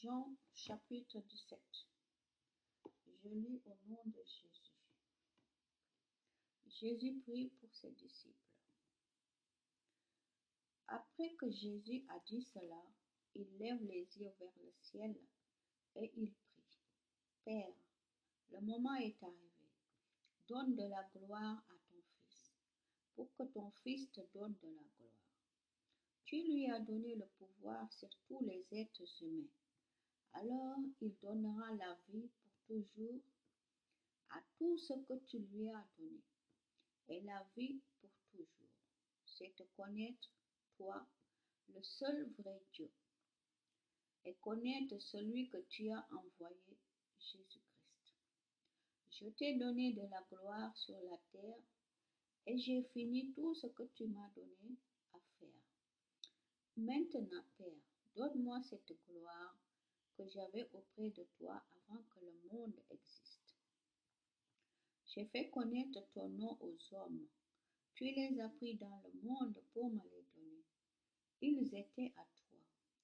Jean chapitre 17. Je lis au nom de Jésus. Jésus prie pour ses disciples. Après que Jésus a dit cela, il lève les yeux vers le ciel et il prie. Père, le moment est arrivé. Donne de la gloire à ton Fils, pour que ton Fils te donne de la gloire. Tu lui as donné le pouvoir sur tous les êtres humains. Alors il donnera la vie pour toujours à tout ce que tu lui as donné. Et la vie pour toujours, c'est te connaître, toi, le seul vrai Dieu, et connaître celui que tu as envoyé, Jésus-Christ. Je t'ai donné de la gloire sur la terre, et j'ai fini tout ce que tu m'as donné à faire. Maintenant, Père, donne-moi cette gloire que j'avais auprès de toi avant que le monde existe. J'ai fait connaître ton nom aux hommes. Tu les as pris dans le monde pour me les donner. Ils étaient à toi.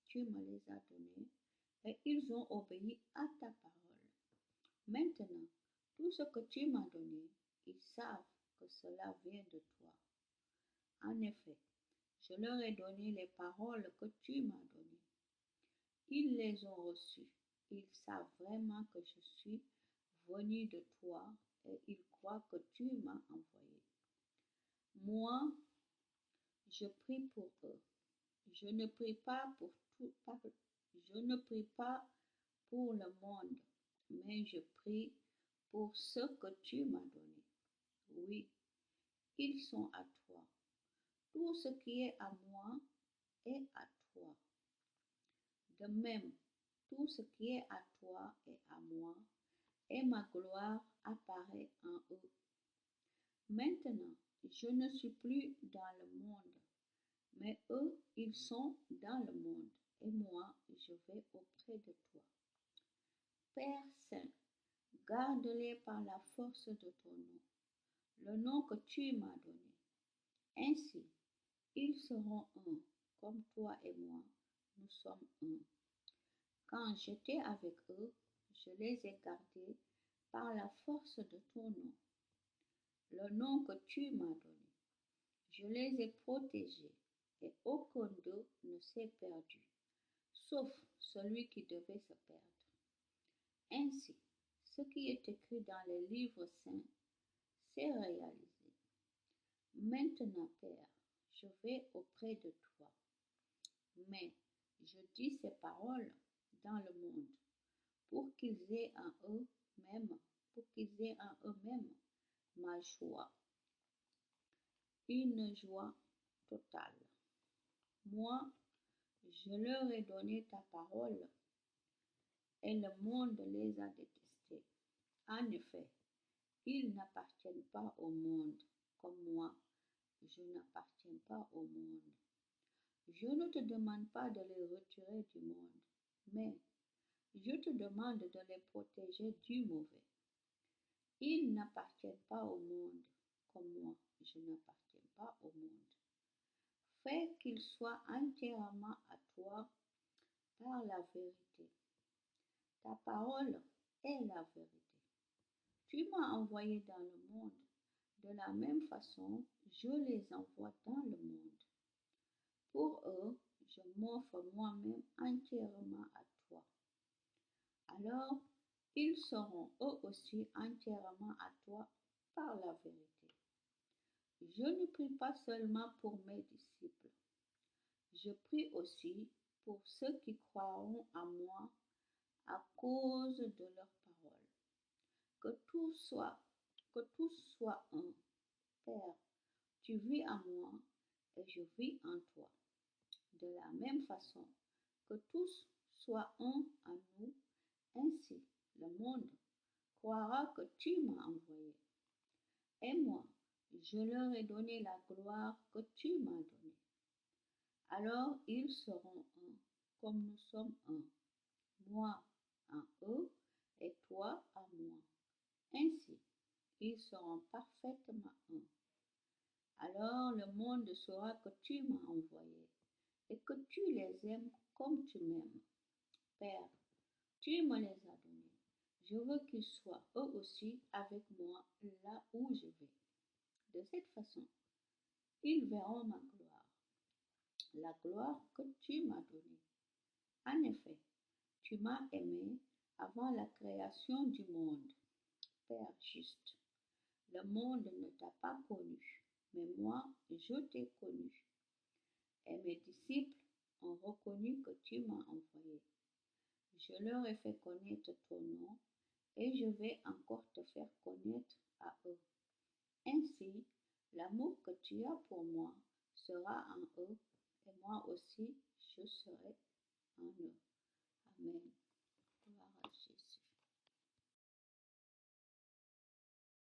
Tu me les as donnés et ils ont obéi à ta parole. Maintenant, tout ce que tu m'as donné, ils savent que cela vient de toi. En effet, je leur ai donné les paroles que tu m'as données. Ils les ont reçues. Ils savent vraiment que je suis venu de toi et ils croient que tu m'as envoyé. Moi, je prie pour eux. Je ne prie pas pour le monde, mais je prie pour ceux que tu m'as donnés. Oui, ils sont à toi. Tout ce qui est à moi est à toi. De même, tout ce qui est à toi est à moi, et ma gloire apparaît en eux. Maintenant, je ne suis plus dans le monde, mais eux, ils sont dans le monde, et moi, je vais auprès de toi. Père Saint, garde-les par la force de ton nom, le nom que tu m'as donné. Ainsi, ils seront un, comme toi et moi, nous sommes un. Quand j'étais avec eux, je les ai gardés par la force de ton nom, le nom que tu m'as donné. Je les ai protégés et aucun d'eux ne s'est perdu, sauf celui qui devait se perdre. Ainsi, ce qui est écrit dans les livres saints s'est réalisé. Maintenant, Père, je vais auprès de toi, mais je dis ces paroles dans le monde pour qu'ils aient en eux-mêmes ma joie, une joie totale. Moi, je leur ai donné ta parole et le monde les a détestés. En effet, ils n'appartiennent pas au monde, comme moi, je n'appartiens pas au monde. Je ne te demande pas de les retirer du monde, mais je te demande de les protéger du mauvais. Ils n'appartiennent pas au monde, comme moi, je n'appartiens pas au monde. Fais qu'ils soient entièrement à toi par la vérité. Ta parole est la vérité. Tu m'as envoyé dans le monde. De la même façon, je les envoie dans le monde. Pour eux, je m'offre moi-même entièrement à toi. Alors, ils seront eux aussi entièrement à toi par la vérité. Je ne prie pas seulement pour mes disciples. Je prie aussi pour ceux qui croiront en moi à cause de leur parole. Que tous soient un. Père, tu vis en moi et je vis en toi. De la même façon, que tous soient un en nous, ainsi le monde croira que tu m'as envoyé. Et moi, je leur ai donné la gloire que tu m'as donnée. Alors ils seront un, comme nous sommes un, moi en eux et toi en moi. Ainsi, ils seront parfaitement un. Alors le monde saura que tu m'as envoyé et que tu les aimes comme tu m'aimes. Père, Tu me les as donnés. Je veux qu'ils soient eux aussi avec moi là où je vais. De cette façon, ils verront ma gloire, la gloire que tu m'as donnée. En effet, tu m'as aimé avant la création du monde. Père juste, le monde ne t'a pas connu, mais moi, je t'ai connu. Et mes disciples ont reconnu que tu m'as envoyé. Je leur ai fait connaître ton nom et je vais encore te faire connaître à eux. Ainsi, l'amour que tu as pour moi sera en eux et moi aussi je serai en eux. Amen.